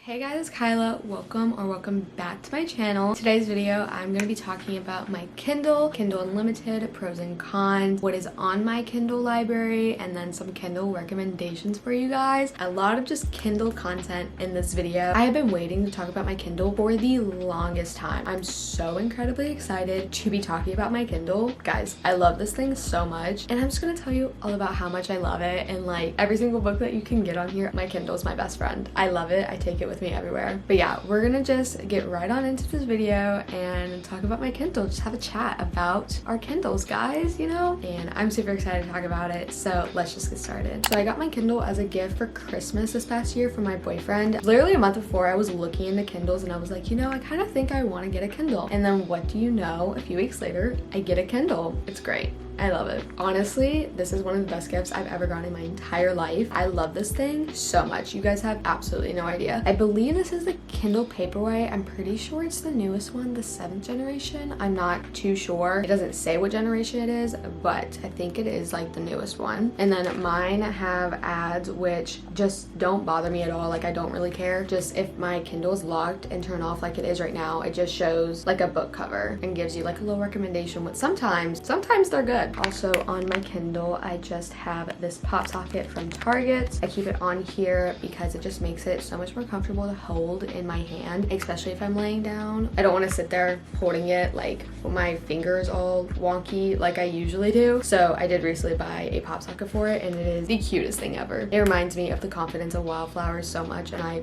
Hey guys, it's Kyla. Welcome back to my channel. Today's video, I'm going to be talking about my Kindle Unlimited, pros and cons, what is on my Kindle library, and then some Kindle recommendations for you guys. A lot of just Kindle content in this video. I have been waiting to talk about my Kindle for the longest time. I'm so incredibly excited to be talking about my Kindle. Guys, I love this thing so much, and I'm just going to tell you all about how much I love it, and like every single book that you can get on here, my Kindle is my best friend. I love it. I take it with me everywhere. But yeah, we're gonna just get right on into this video and talk about my Kindle. Just have a chat about our Kindles, guys, you know? And I'm super excited to talk about it, so let's just get started. So I got my Kindle as a gift for Christmas this past year from my boyfriend. Literally a month before, I was looking into Kindles and I was like, you know, I kind of think I want to get a Kindle. And then what do you know? A few weeks later, I get a Kindle. It's great. I love it. Honestly, this is one of the best gifts I've ever gotten in my entire life. I love this thing so much. You guys have absolutely no idea. I believe this is the Kindle Paperwhite. I'm pretty sure it's the newest one, the 7th generation. I'm not too sure. It doesn't say what generation it is, but I think it is like the newest one. And then mine have ads which just don't bother me at all. Like I don't really care. Just if my Kindle is locked and turned off like it is right now, it just shows like a book cover and gives you like a little recommendation, which sometimes they're good. Also on my Kindle, I just have this pop socket from Target. I keep it on here because it just makes it so much more comfortable to hold in my hand, especially if I'm laying down. I don't want to sit there holding it like with my fingers all wonky like I usually do. So I did recently buy a pop socket for it, and it is the cutest thing ever. It reminds me of The Confidence of Wildflowers so much, and I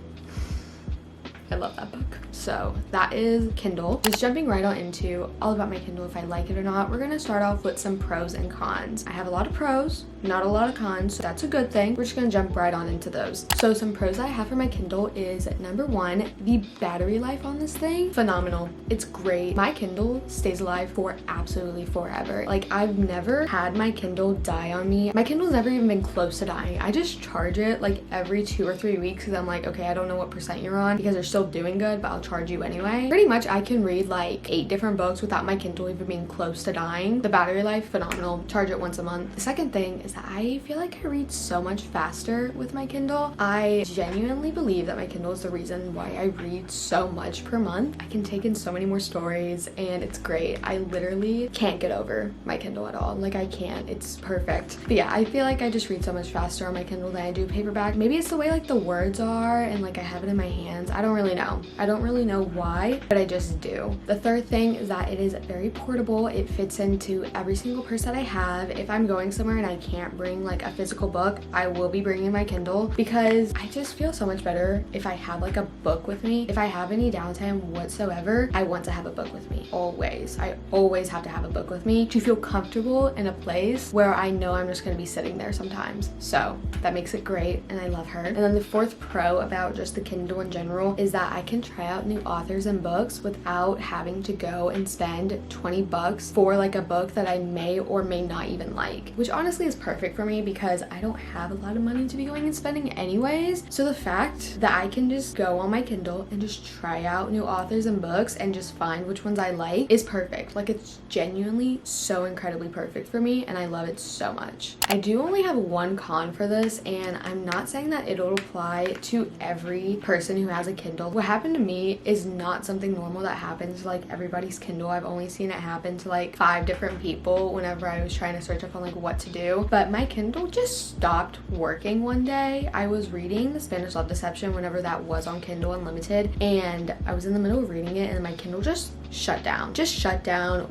love that book. So that is Kindle. Just jumping right on into all about my Kindle, if I like it or not. We're gonna start off with some pros and cons. I have a lot of pros, not a lot of cons, so that's a good thing. We're just gonna jump right on into those. So some pros I have for my Kindle is number one, the battery life on this thing, phenomenal. It's great. My Kindle stays alive for absolutely forever. Like I've never had my Kindle die on me. My Kindle's never even been close to dying. I just charge it like every 2 or 3 weeks because I'm like, okay, I don't know what percent you're on because they're still doing good, but I'll charge you anyway. Pretty much I can read like 8 different books without my Kindle even being close to dying. The battery life, phenomenal. Charge it once a month. The second thing is that I feel like I read so much faster with my Kindle. I genuinely believe that my Kindle is the reason why I read so much per month. I can take in so many more stories and it's great. I literally can't get over my Kindle at all. Like I can't. It's perfect. But yeah, I feel like I just read so much faster on my Kindle than I do paperback. Maybe it's the way like the words are and like I have it in my hands. I don't really know. I don't really know why, but I just do. The third thing is that it is very portable. It fits into every single purse that I have. If I'm going somewhere and I can't bring like a physical book, I will be bringing my Kindle because I just feel so much better if I have like a book with me. If I have any downtime whatsoever, I want to have a book with me. Always. I always have to have a book with me to feel comfortable in a place where I know I'm just going to be sitting there sometimes. So that makes it great and I love her. And then the fourth pro about just the Kindle in general is that I can try out new authors and books without having to go and spend 20 bucks for like a book that I may or may not even like, which honestly is perfect for me because I don't have a lot of money to be going and spending anyways. So the fact that I can just go on my Kindle and just try out new authors and books and just find which ones I like is perfect. Like it's genuinely so incredibly perfect for me and I love it so much. I do only have one con for this, and I'm not saying that it'll apply to every person who has a Kindle. What happened to me is not something normal that happens to like everybody's Kindle. I've only seen it happen to like 5 different people whenever I was trying to search up on like what to do. But my Kindle just stopped working one day. I was reading The Spanish Love Deception whenever that was on Kindle Unlimited, and I was in the middle of reading it and my Kindle just shut down,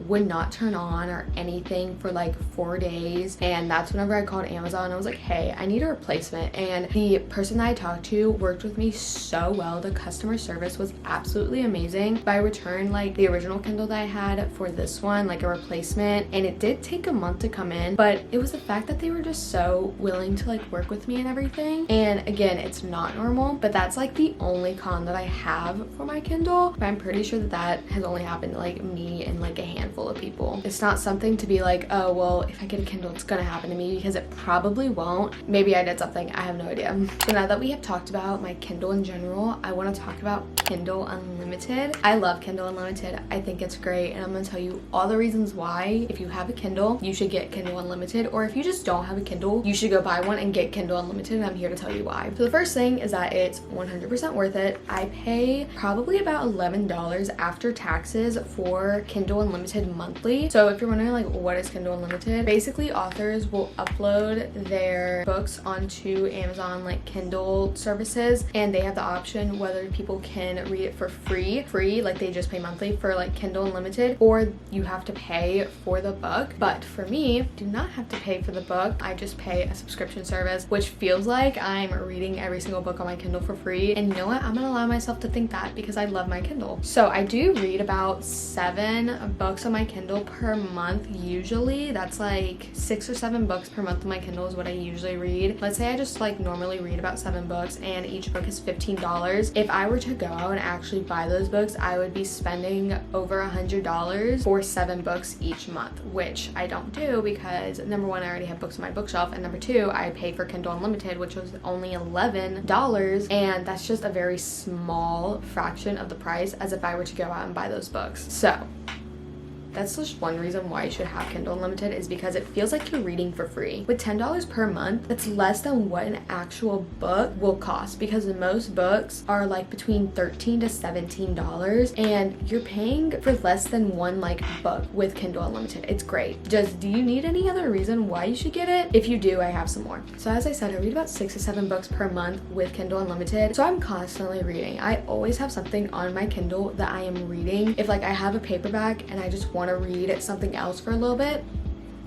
would not turn on or anything for like 4 days. And that's whenever I called Amazon. I was like, hey, I need a replacement. And the person that I talked to worked with me so well. The customer service was absolutely amazing. But I returned like the original Kindle that I had for this one, like a replacement, and it did take a month to come in, but it was the fact that they were just so willing to like work with me and everything. And again, it's not normal, but that's like the only con that I have for my Kindle. But I'm pretty sure that that has only happened to like me and like a handful of people. It's not something to be like, oh well, if I get a Kindle it's gonna happen to me, because it probably won't. Maybe I did something, I have no idea. So now that we have talked about my Kindle in general, I want to talk talk about Kindle Unlimited. I love Kindle Unlimited. I think it's great, and I'm gonna tell you all the reasons why. If you have a Kindle, you should get Kindle Unlimited, or if you just don't have a Kindle, you should go buy one and get Kindle Unlimited, and I'm here to tell you why. So the first thing is that it's 100% worth it. I pay probably about $11 after taxes for Kindle Unlimited monthly. So if you're wondering like what is Kindle Unlimited, basically authors will upload their books onto Amazon like Kindle services, and they have the option whether people can read it for free, like they just pay monthly for like Kindle Unlimited, or you have to pay for the book. But for me, I do not have to pay for the book. I just pay a subscription service, which feels like I'm reading every single book on my Kindle for free. And you know what? I'm gonna allow myself to think that because I love my Kindle. So I do read about 7 books on my Kindle per month usually. That's like 6 or 7 books per month on my Kindle is what I usually read. Let's say I just like normally read about 7 books and each book is $15. If I were to go out and actually buy those books, I would be spending over $100 for 7 books each month, which I don't do because number one, I already have books on my bookshelf, and number two, I pay for Kindle Unlimited, which was only $11, and that's just a very small fraction of the price as if I were to go out and buy those books. So that's just one reason why you should have Kindle Unlimited, is because it feels like you're reading for free. With $10 per month, that's less than what an actual book will cost, because most books are like between $13 to $17, and you're paying for less than one like book with Kindle Unlimited. It's great. Just, do you need any other reason why you should get it? If you do, I have some more. So as I said, I read about 6 to 7 books per month with Kindle Unlimited, so I'm constantly reading. I always have something on my Kindle that I am reading. If like I have a paperback and I just want to read something else for a little bit,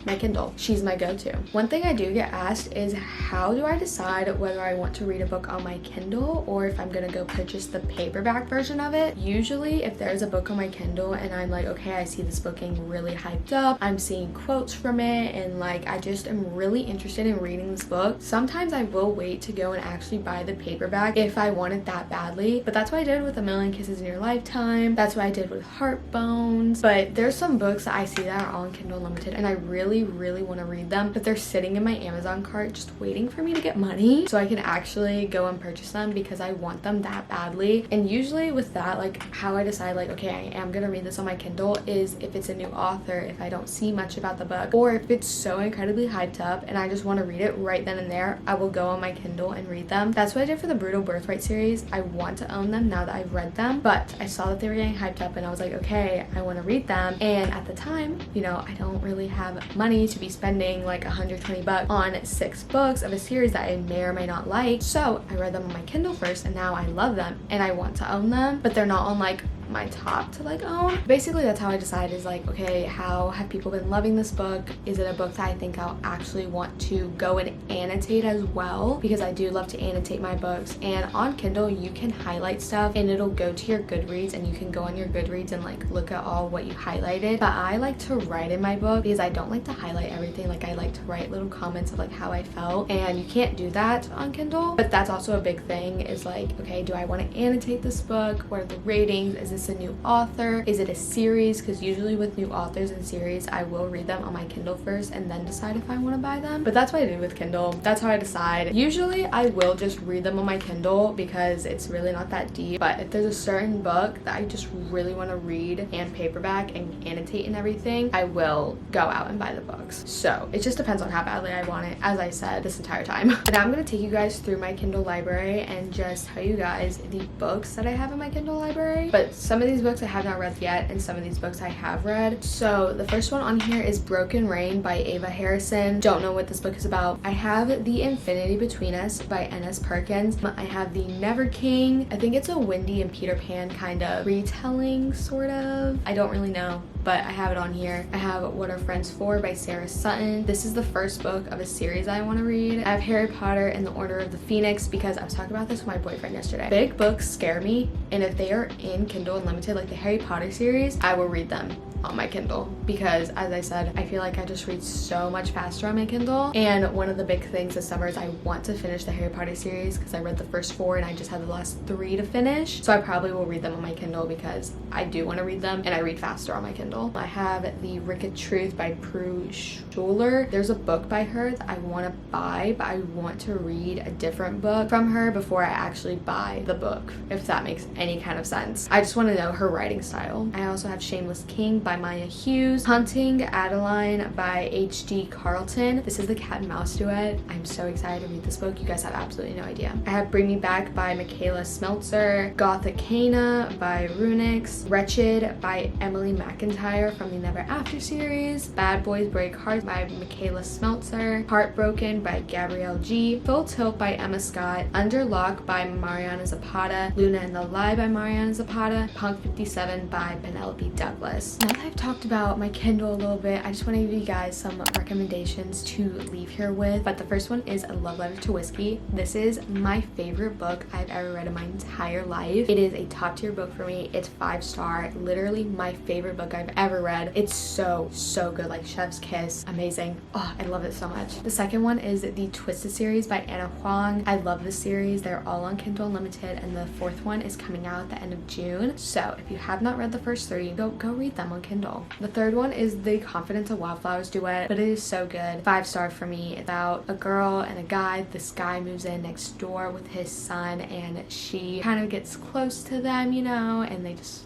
my Kindle, she's my go-to. One thing I do get asked is how do I decide whether I want to read a book on my Kindle or if I'm gonna go purchase the paperback version of it. Usually if there's a book on my Kindle and I'm like, okay, I see this book getting really hyped up, I'm seeing quotes from it, and like I just am really interested in reading this book, sometimes I will wait to go and actually buy the paperback if I want it that badly. But that's what I did with A Million Kisses in Your Lifetime. That's what I did with Heartbones. But there's some books that I see that are on Kindle Unlimited and I really want to read them, but they're sitting in my Amazon cart just waiting for me to get money so I can actually go and purchase them because I want them that badly. And usually with that, like how I decide like, okay, I am gonna read this on my Kindle is if it's a new author, if I don't see much about the book, or if it's so incredibly hyped up and I just want to read it right then and there, I will go on my Kindle and read them. That's what I did for the Brutal Birthright series. I want to own them now that I've read them, but I saw that they were getting hyped up and I was like, okay, I want to read them. And at the time, you know, I don't really have money to be spending like $120 on 6 books of a series that I may or may not like. So I read them on my Kindle first, and now I love them and I want to own them, but they're not on like my top to like own. Basically that's how I decide, is like, okay, how have people been loving this book? Is it a book that I think I'll actually want to go and annotate as well? Because I do love to annotate my books, and on Kindle you can highlight stuff and it'll go to your Goodreads, and you can go on your Goodreads and like look at all what you highlighted. But I like to write in my book because I don't like to highlight everything. Like I like to write little comments of like how I felt, and you can't do that on Kindle. But that's also a big thing, is like, okay, do I want to annotate this book? What are the ratings? Is this a new author? Is it a series? Because usually with new authors and series, I will read them on my Kindle first and then decide if I want to buy them. But that's what I do with Kindle. That's how I decide. Usually I will just read them on my Kindle because it's really not that deep. But if there's a certain book that I just really want to read and paperback and annotate and everything, I will go out and buy the books. So it just depends on how badly I want it, as I said this entire time. But now I'm going to take you guys through my Kindle library and just tell you guys the books that I have in my Kindle library. But some of these books I have not read yet, and some of these books I have read. So the first one on here is Broken Rain by Ava Harrison. Don't know what this book is about. I have The Infinity Between Us by N.S. Perkins. I have The Never King. I think it's a Wendy and Peter Pan kind of retelling, sort of. I don't really know, but I have it on here. I have What Are Friends For by Sarah Sutton. This is the first book of a series I want to read. I have Harry Potter and the Order of the Phoenix because I was talking about this with my boyfriend yesterday. Big books scare me, and if they are in Kindle Unlimited, like the Harry Potter series, I will read them on my Kindle because, as I said, I feel like I just read so much faster on my Kindle. And one of the big things this summer is I want to finish the Harry Potter series because I read the first 4 and I just had the last 3 to finish. So I probably will read them on my Kindle because I do want to read them and I read faster on my Kindle. I have the Wicked Truth by Prue Schuler. There's a book by her that I want to buy, but I want to read a different book from her before I actually buy the book, if that makes any kind of sense. I just want to know her writing style. I also have Shameless King by Maya Hughes, Hunting Adeline by H.D. Carlton. This is the cat and mouse duet. I'm so excited to read this book. You guys have absolutely no idea. I have Bring Me Back by Michaela Smeltzer, Gothic Cana by Runix, Wretched by Emily McIntyre from the Never After series, Bad Boys Break Hearts by Michaela Smeltzer, Heartbroken by Gabrielle G, Full Tilt by Emma Scott, Under Lock by Mariana Zapata, Luna and the Lie by Mariana Zapata, Punk 57 by Penelope Douglas. Now that I've talked about my Kindle a little bit, I just want to give you guys some recommendations to leave here with. But the first one is A Love Letter to Whiskey. This is my favorite book I've ever read in my entire life. It is a top tier book for me. It's 5-star, literally my favorite book I've ever read. It's so good, like chef's kiss, amazing. Oh, I love it so much. The second one is the Twisted series by Anna Huang. I love this series. They're all on Kindle Unlimited, and the 4th one is coming out at the end of June. So if you have not read the first 3, go read them on Kindle. The third one is the Confidence of Wildflowers duet, but it is so good. 5-star for me. It's about a girl and a guy. This guy moves in next door with his son, and she kind of gets close to them, you know, and they just...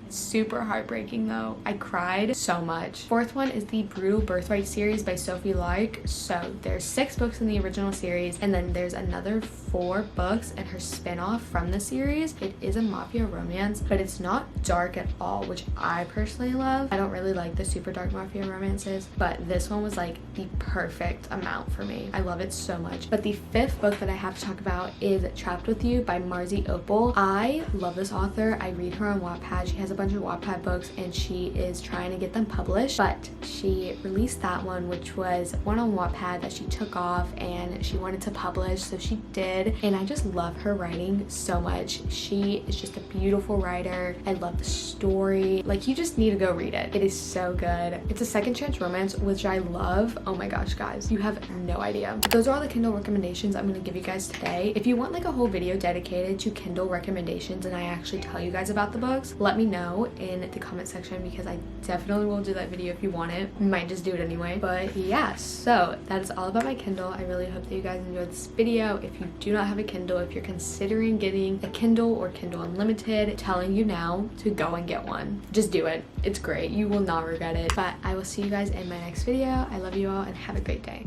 super heartbreaking though. I cried so much. 4th one is the Brutal Birthright series by Sophie Lark. So there's 6 books in the original series, and then there's another 4 books and her spin-off from the series. It is a mafia romance, but it's not dark at all, which I personally love. I don't really like the super dark mafia romances, but this one was like the perfect amount for me. I love it so much. But the 5th book that I have to talk about is Trapped With You by Marzi Opal. I love this author. I read her on Wattpad. She has a bunch of Wattpad books and she is trying to get them published, but she released that one, which was one on Wattpad that she took off and she wanted to publish, so she did. And I just love her writing so much. She is just a beautiful writer. I love the story. Like, you just need to go read it. It is so good. It's a second chance romance, which I love. Oh my gosh, guys, you have no idea. Those are all the Kindle recommendations I'm going to give you guys today. If you want like a whole video dedicated to Kindle recommendations and I actually tell you guys about the books, let me know in the comment section because I definitely will do that video if you want it. Might just do it anyway. But yeah, so that is all about my Kindle. I really hope that you guys enjoyed this video. If you do not have a Kindle, if you're considering getting a Kindle or Kindle Unlimited, telling you now to go and get one. Just do it. It's great. You will not regret it. But I will see you guys in my next video. I love you all and have a great day.